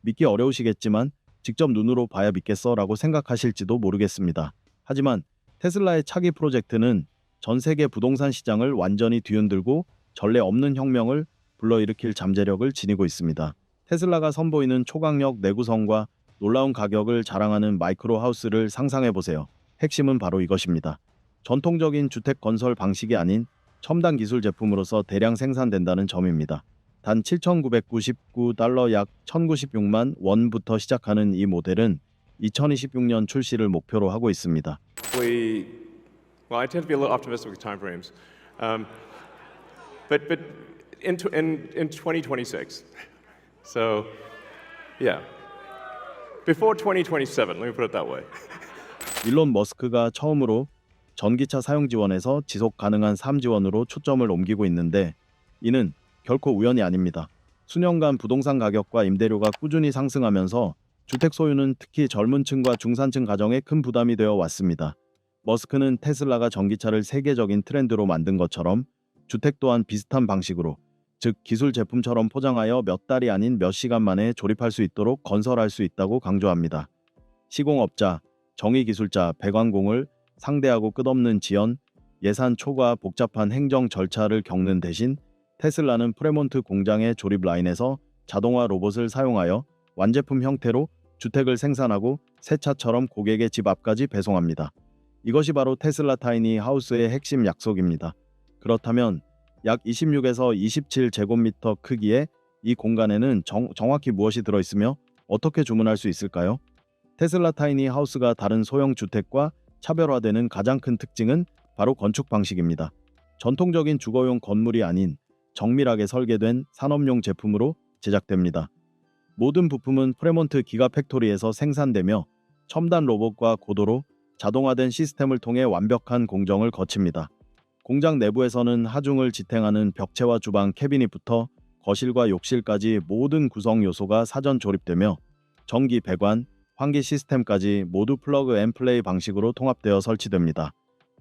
믿기 어려우시겠지만 직접 눈으로 봐야 믿겠어라고 생각하실지도 모르겠습니다. 하지만 테슬라의 차기 프로젝트는 전 세계 부동산 시장을 완전히 뒤흔들고 전례 없는 혁명을 불러일으킬 잠재력을 지니고 있습니다. 테슬라가 선보이는 초강력 내구성과 놀라운 가격을 자랑하는 마이크로 하우스를 상상해 보세요. 핵심은 바로 이것입니다. 전통적인 주택 건설 방식이 아닌 첨단 기술 제품으로서 대량 생산된다는 점입니다. 단 7,999달러 약 1,096만 원부터 시작하는 이 모델은 2026년 출시를 목표로 하고 있습니다. Well, I tend to be a little optimistic with timeframes, but in 2026. So, yeah, before 2027. Let me put it that way. 일론 머스크가 처음으로 전기차 사용 지원에서 지속 가능한 삶 지원으로 초점을 옮기고 있는데 이는 결코 우연이 아닙니다. 수년간 부동산 가격과 임대료가 꾸준히 상승하면서 주택 소유는 특히 젊은 층과 중산층 가정에 큰 부담이 되어 왔습니다. 머스크는 테슬라가 전기차를 세계적인 트렌드로 만든 것처럼 주택 또한 비슷한 방식으로, 즉 기술 제품처럼 포장하여 몇 달이 아닌 몇 시간 만에 조립할 수 있도록 건설할 수 있다고 강조합니다. 시공업자, 정의기술자, 배관공을 상대하고 끝없는 지연, 예산 초과 복잡한 행정 절차를 겪는 대신 테슬라는 프레몬트 공장의 조립 라인에서 자동화 로봇을 사용하여 완제품 형태로 주택을 생산하고 새 차처럼 고객의 집 앞까지 배송합니다. 이것이 바로 테슬라 타이니 하우스의 핵심 약속입니다. 그렇다면 약 26에서 27제곱미터 크기의 이 공간에는 정확히 무엇이 들어있으며 어떻게 주문할 수 있을까요? 테슬라 타이니 하우스가 다른 소형 주택과 차별화되는 가장 큰 특징은 바로 건축 방식입니다. 전통적인 주거용 건물이 아닌 정밀하게 설계된 산업용 제품으로 제작됩니다. 모든 부품은 프레몬트 기가 팩토리에서 생산되며 첨단 로봇과 고도로 자동화된 시스템을 통해 완벽한 공정을 거칩니다. 공장 내부에서는 하중을 지탱하는 벽체와 주방 캐비닛부터 거실과 욕실까지 모든 구성 요소가 사전 조립되며 전기 배관, 환기 시스템까지 모두 플러그 앤 플레이 방식으로 통합되어 설치됩니다.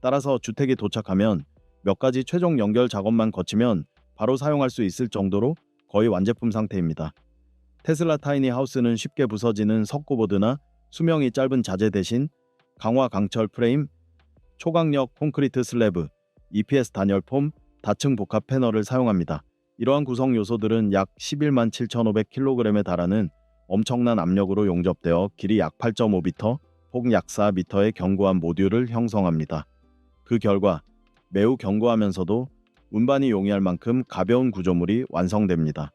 따라서 주택이 도착하면 몇 가지 최종 연결 작업만 거치면 바로 사용할 수 있을 정도로 거의 완제품 상태입니다. 테슬라 타이니 하우스는 쉽게 부서지는 석고보드나 수명이 짧은 자재 대신 강화 강철 프레임, 초강력 콘크리트 슬래브, EPS 단열 폼, 다층 복합 패널을 사용합니다. 이러한 구성 요소들은 약 11만 7,500kg에 달하는 엄청난 압력으로 용접되어 길이 약 8.5m, 폭 약 4m의 견고한 모듈을 형성합니다. 그 결과 매우 견고하면서도 운반이 용이할 만큼 가벼운 구조물이 완성됩니다.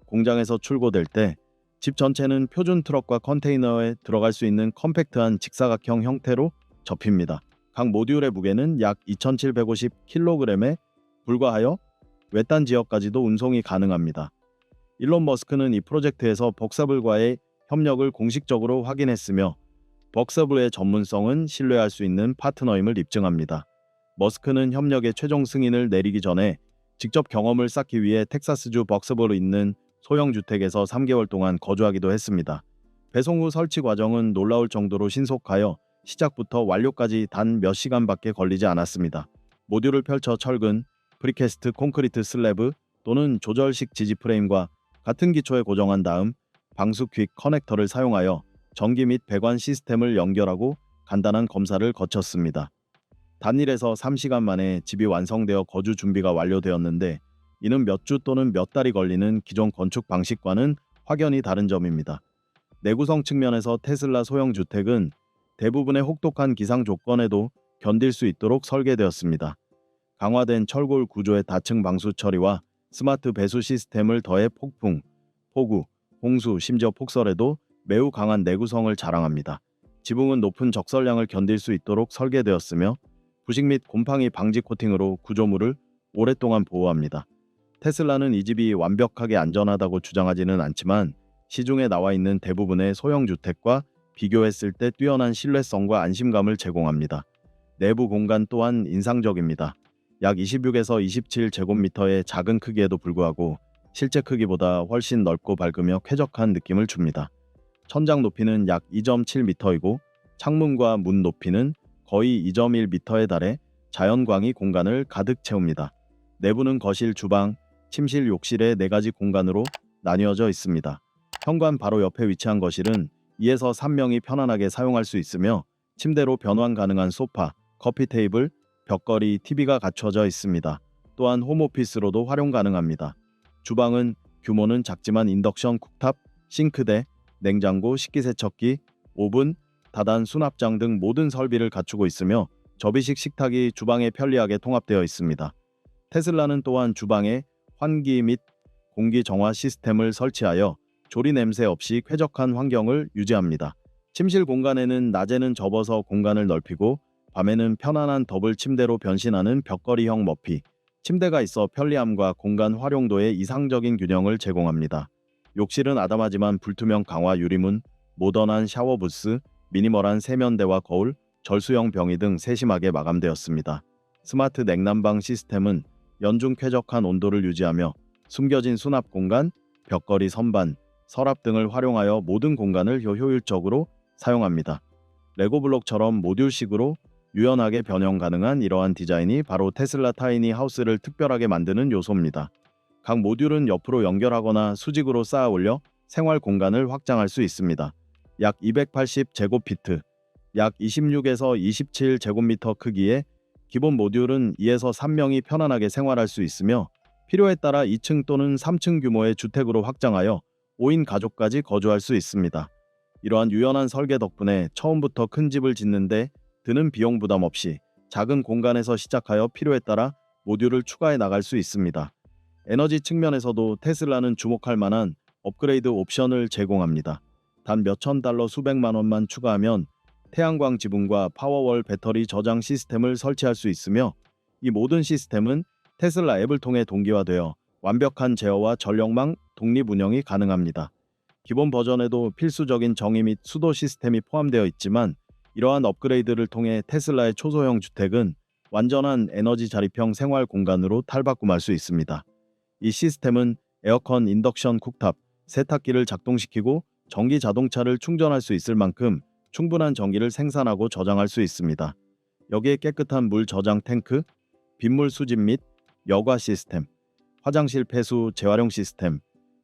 공장에서 출고될 때 집 전체는 표준 트럭과 컨테이너에 들어갈 수 있는 컴팩트한 직사각형 형태로 접힙니다. 각 모듈의 무게는 약 2,750kg에 불과하여 외딴 지역까지도 운송이 가능합니다. 일론 머스크는 이 프로젝트에서 벅서블과의 협력을 공식적으로 확인했으며 벅서블의 전문성은 신뢰할 수 있는 파트너임을 입증합니다. 머스크는 협력의 최종 승인을 내리기 전에 직접 경험을 쌓기 위해 텍사스주 벅서블에 있는 소형 주택에서 3개월 동안 거주하기도 했습니다. 배송 후 설치 과정은 놀라울 정도로 신속하여 시작부터 완료까지 단 몇 시간밖에 걸리지 않았습니다. 모듈을 펼쳐 철근, 프리캐스트 콘크리트 슬래브 또는 조절식 지지 프레임과 같은 기초에 고정한 다음 방수 퀵 커넥터를 사용하여 전기 및 배관 시스템을 연결하고 간단한 검사를 거쳤습니다. 단일에서 3시간 만에 집이 완성되어 거주 준비가 완료되었는데 이는 몇 주 또는 몇 달이 걸리는 기존 건축 방식과는 확연히 다른 점입니다. 내구성 측면에서 테슬라 소형 주택은 대부분의 혹독한 기상 조건에도 견딜 수 있도록 설계되었습니다. 강화된 철골 구조의 다층 방수 처리와 스마트 배수 시스템을 더해 폭풍, 폭우, 홍수, 심지어 폭설에도 매우 강한 내구성을 자랑합니다. 지붕은 높은 적설량을 견딜 수 있도록 설계되었으며 부식 및 곰팡이 방지 코팅으로 구조물을 오랫동안 보호합니다. 테슬라는 이 집이 완벽하게 안전하다고 주장하지는 않지만 시중에 나와 있는 대부분의 소형 주택과 비교했을 때 뛰어난 신뢰성과 안심감을 제공합니다. 내부 공간 또한 인상적입니다. 약 26에서 27제곱미터의 작은 크기에도 불구하고 실제 크기보다 훨씬 넓고 밝으며 쾌적한 느낌을 줍니다. 천장 높이는 약 2.7m이고 창문과 문 높이는 거의 2.1m에 달해 자연광이 공간을 가득 채웁니다. 내부는 거실, 주방, 침실, 욕실의 4가지 공간으로 나뉘어져 있습니다. 현관 바로 옆에 위치한 거실은 2에서 3명이 편안하게 사용할 수 있으며 침대로 변환 가능한 소파, 커피 테이블, 벽걸이, TV가 갖춰져 있습니다. 또한 홈오피스로도 활용 가능합니다. 주방은 규모는 작지만 인덕션 쿡탑, 싱크대, 냉장고, 식기세척기, 오븐, 다단, 수납장 등 모든 설비를 갖추고 있으며 접이식 식탁이 주방에 편리하게 통합되어 있습니다. 테슬라는 또한 주방에 환기 및 공기 정화 시스템을 설치하여 조리 냄새 없이 쾌적한 환경을 유지합니다. 침실 공간에는 낮에는 접어서 공간을 넓히고 밤에는 편안한 더블 침대로 변신하는 벽걸이형 머피, 침대가 있어 편리함과 공간 활용도의 이상적인 균형을 제공합니다. 욕실은 아담하지만 불투명 강화 유리문, 모던한 샤워 부스, 미니멀한 세면대와 거울, 절수형 병이 등 세심하게 마감되었습니다. 스마트 냉난방 시스템은 연중 쾌적한 온도를 유지하며 숨겨진 수납 공간, 벽걸이 선반, 서랍 등을 활용하여 모든 공간을 효율적으로 사용합니다. 레고블록처럼 모듈식으로 유연하게 변형 가능한 이러한 디자인이 바로 테슬라 타이니 하우스를 특별하게 만드는 요소입니다. 각 모듈은 옆으로 연결하거나 수직으로 쌓아 올려 생활 공간을 확장할 수 있습니다. 약 280제곱피트, 약 26에서 27제곱미터 크기의 기본 모듈은 2에서 3명이 편안하게 생활할 수 있으며 필요에 따라 2층 또는 3층 규모의 주택으로 확장하여 5인 가족까지 거주할 수 있습니다. 이러한 유연한 설계 덕분에 처음부터 큰 집을 짓는데 드는 비용 부담 없이 작은 공간에서 시작하여 필요에 따라 모듈을 추가해 나갈 수 있습니다. 에너지 측면에서도 테슬라는 주목할 만한 업그레이드 옵션을 제공합니다. 단 몇천 달러 수백만 원만 추가하면 태양광 지붕과 파워월 배터리 저장 시스템을 설치할 수 있으며 이 모든 시스템은 테슬라 앱을 통해 동기화되어 완벽한 제어와 전력망 독립 운영이 가능합니다. 기본 버전에도 필수적인 정의 및 수도 시스템이 포함되어 있지만 이러한 업그레이드를 통해 테슬라의 초소형 주택은 완전한 에너지 자립형 생활 공간으로 탈바꿈할 수 있습니다. 이 시스템은 에어컨, 인덕션 쿡탑, 세탁기를 작동시키고 전기 자동차를 충전할 수 있을 만큼 충분한 전기를 생산하고 저장할 수 있습니다. 여기에 깨끗한 물 저장 탱크, 빗물 수집 및 여과 시스템, 화장실 폐수 재활용 시스템,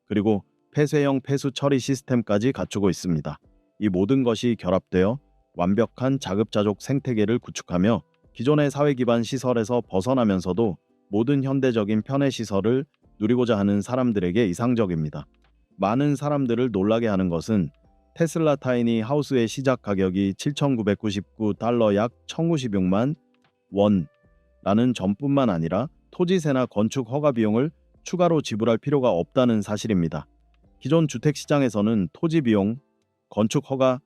그리고 폐쇄형 폐수 처리 시스템까지 갖추고 있습니다. 이 모든 것이 결합되어 완벽한 자급자족 생태계를 구축하며 기존의 사회 기반 시설에서 벗어나면서도 모든 현대적인 편의 시설을 누리고자 하는 사람들에게 이상적입니다. 많은 사람들을 놀라게 하는 것은 테슬라 타이니 하우스의 시작 가격이 7,999달러 약 1,056만 원라는 점뿐만 아니라 토지세나 건축 허가 비용을 추가로 지불할 필요가 없다는 사실입니다. 기존 주택 시장에서는 토지 비용, 건축 허가,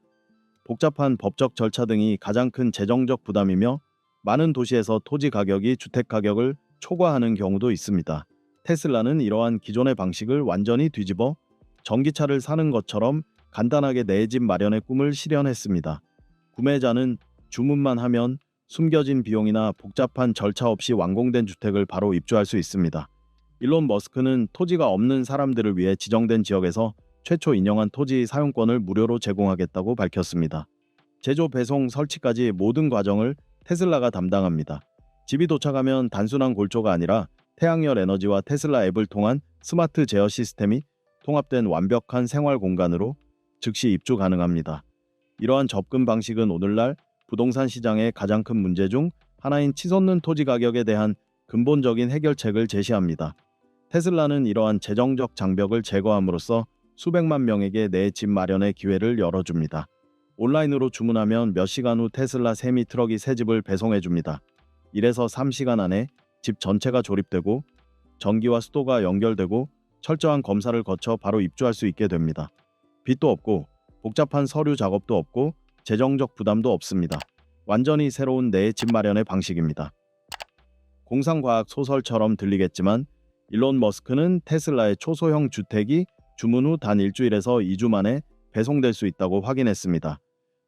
복잡한 법적 절차 등이 가장 큰 재정적 부담이며 많은 도시에서 토지 가격이 주택 가격을 초과하는 경우도 있습니다. 테슬라는 이러한 기존의 방식을 완전히 뒤집어 전기차를 사는 것처럼 간단하게 내 집 마련의 꿈을 실현했습니다. 구매자는 주문만 하면 숨겨진 비용이나 복잡한 절차 없이 완공된 주택을 바로 입주할 수 있습니다. 일론 머스크는 토지가 없는 사람들을 위해 지정된 지역에서 최초 인정한 토지 사용권을 무료로 제공하겠다고 밝혔습니다. 제조, 배송, 설치까지 모든 과정을 테슬라가 담당합니다. 집이 도착하면 단순한 골조가 아니라 태양열 에너지와 테슬라 앱을 통한 스마트 제어 시스템이 통합된 완벽한 생활 공간으로 즉시 입주 가능합니다. 이러한 접근 방식은 오늘날 부동산 시장의 가장 큰 문제 중 하나인 치솟는 토지 가격에 대한 근본적인 해결책을 제시합니다. 테슬라는 이러한 재정적 장벽을 제거함으로써 수백만 명에게 내 집 마련의 기회를 열어줍니다. 온라인으로 주문하면 몇 시간 후 테슬라 세미 트럭이 새 집을 배송해줍니다. 1에서 3시간 안에 집 전체가 조립되고 전기와 수도가 연결되고 철저한 검사를 거쳐 바로 입주할 수 있게 됩니다. 빚도 없고 복잡한 서류 작업도 없고 재정적 부담도 없습니다. 완전히 새로운 내 집 마련의 방식입니다. 공상과학 소설처럼 들리겠지만 일론 머스크는 테슬라의 초소형 주택이 주문 후 단 일주일에서 2주 만에 배송될 수 있다고 확인했습니다.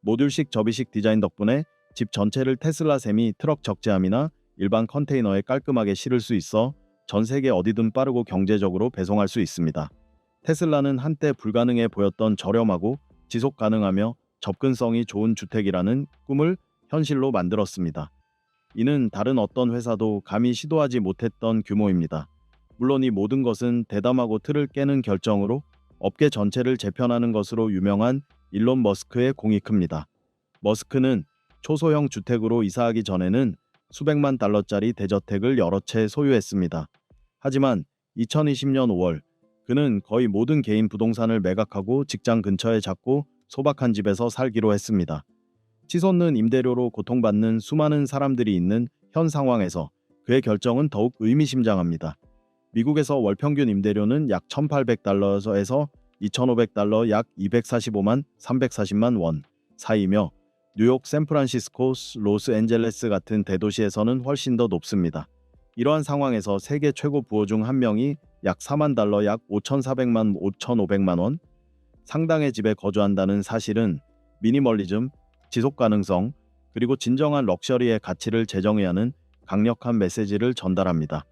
모듈식 접이식 디자인 덕분에 집 전체를 테슬라 세미 트럭 적재함이나 일반 컨테이너에 깔끔하게 실을 수 있어 전 세계 어디든 빠르고 경제적으로 배송할 수 있습니다. 테슬라는 한때 불가능해 보였던 저렴하고 지속 가능하며 접근성이 좋은 주택이라는 꿈을 현실로 만들었습니다. 이는 다른 어떤 회사도 감히 시도하지 못했던 규모입니다. 물론 이 모든 것은 대담하고 틀을 깨는 결정으로 업계 전체를 재편하는 것으로 유명한 일론 머스크의 공이 큽니다. 머스크는 초소형 주택으로 이사하기 전에는 수백만 달러짜리 대저택을 여러 채 소유했습니다. 하지만 2020년 5월 그는 거의 모든 개인 부동산을 매각하고 직장 근처의 작고 소박한 집에서 살기로 했습니다. 치솟는 임대료로 고통받는 수많은 사람들이 있는 현 상황에서 그의 결정은 더욱 의미심장합니다. 미국에서 월 평균 임대료는 약 1,800달러에서 2,500달러 약 245만 340만 원 사이며 뉴욕, 샌프란시스코, 로스앤젤레스 같은 대도시에서는 훨씬 더 높습니다. 이러한 상황에서 세계 최고 부호 중 한 명이 약 4만 달러 약 5,400만 5,500만 원 상당의 집에 거주한다는 사실은 미니멀리즘, 지속 가능성, 그리고 진정한 럭셔리의 가치를 재정의하는 하는 강력한 메시지를 전달합니다.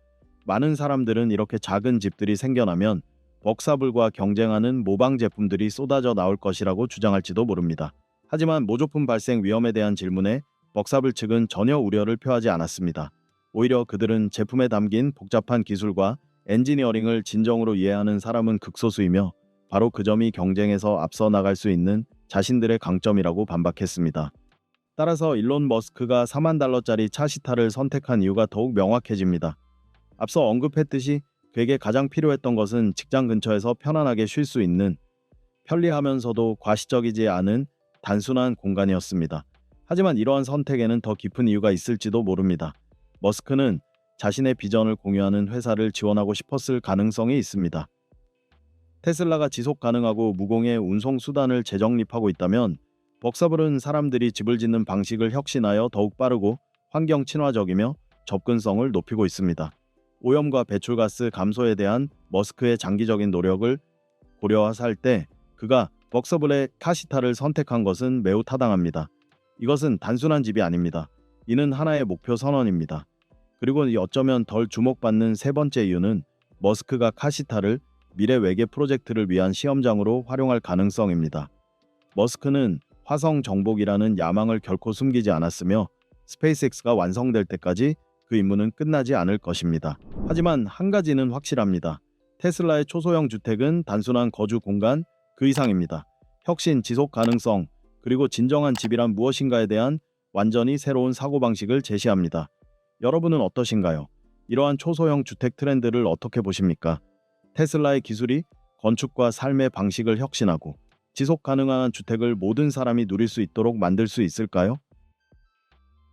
많은 사람들은 이렇게 작은 집들이 생겨나면 벅사불과 경쟁하는 모방 제품들이 쏟아져 나올 것이라고 주장할지도 모릅니다. 하지만 모조품 발생 위험에 대한 질문에 벅사불 측은 전혀 우려를 표하지 않았습니다. 오히려 그들은 제품에 담긴 복잡한 기술과 엔지니어링을 진정으로 이해하는 사람은 극소수이며 바로 그 점이 경쟁에서 앞서 나갈 수 있는 자신들의 강점이라고 반박했습니다. 따라서 일론 머스크가 4만 달러짜리 차시타를 선택한 이유가 더욱 명확해집니다. 앞서 언급했듯이 그에게 가장 필요했던 것은 직장 근처에서 편안하게 쉴 수 있는 편리하면서도 과시적이지 않은 단순한 공간이었습니다. 하지만 이러한 선택에는 더 깊은 이유가 있을지도 모릅니다. 머스크는 자신의 비전을 공유하는 회사를 지원하고 싶었을 가능성이 있습니다. 테슬라가 지속 가능하고 무공해 운송 수단을 재정립하고 있다면 벅사블은 사람들이 집을 짓는 방식을 혁신하여 더욱 빠르고 환경 친화적이며 접근성을 높이고 있습니다. 오염과 배출가스 감소에 대한 머스크의 장기적인 노력을 고려할 때 그가 벅서블의 카시타를 선택한 것은 매우 타당합니다. 이것은 단순한 집이 아닙니다. 이는 하나의 목표 선언입니다. 그리고 어쩌면 덜 주목받는 세 번째 이유는 머스크가 카시타를 미래 외계 프로젝트를 위한 시험장으로 활용할 가능성입니다. 머스크는 화성 정복이라는 야망을 결코 숨기지 않았으며 스페이스X가 완성될 때까지 그 임무는 끝나지 않을 것입니다. 하지만 한 가지는 확실합니다. 테슬라의 초소형 주택은 단순한 거주 공간 그 이상입니다. 혁신, 지속 가능성, 그리고 진정한 집이란 무엇인가에 대한 완전히 새로운 사고방식을 제시합니다. 여러분은 어떠신가요? 이러한 초소형 주택 트렌드를 어떻게 보십니까? 테슬라의 기술이 건축과 삶의 방식을 혁신하고 지속 가능한 주택을 모든 사람이 누릴 수 있도록 만들 수 있을까요?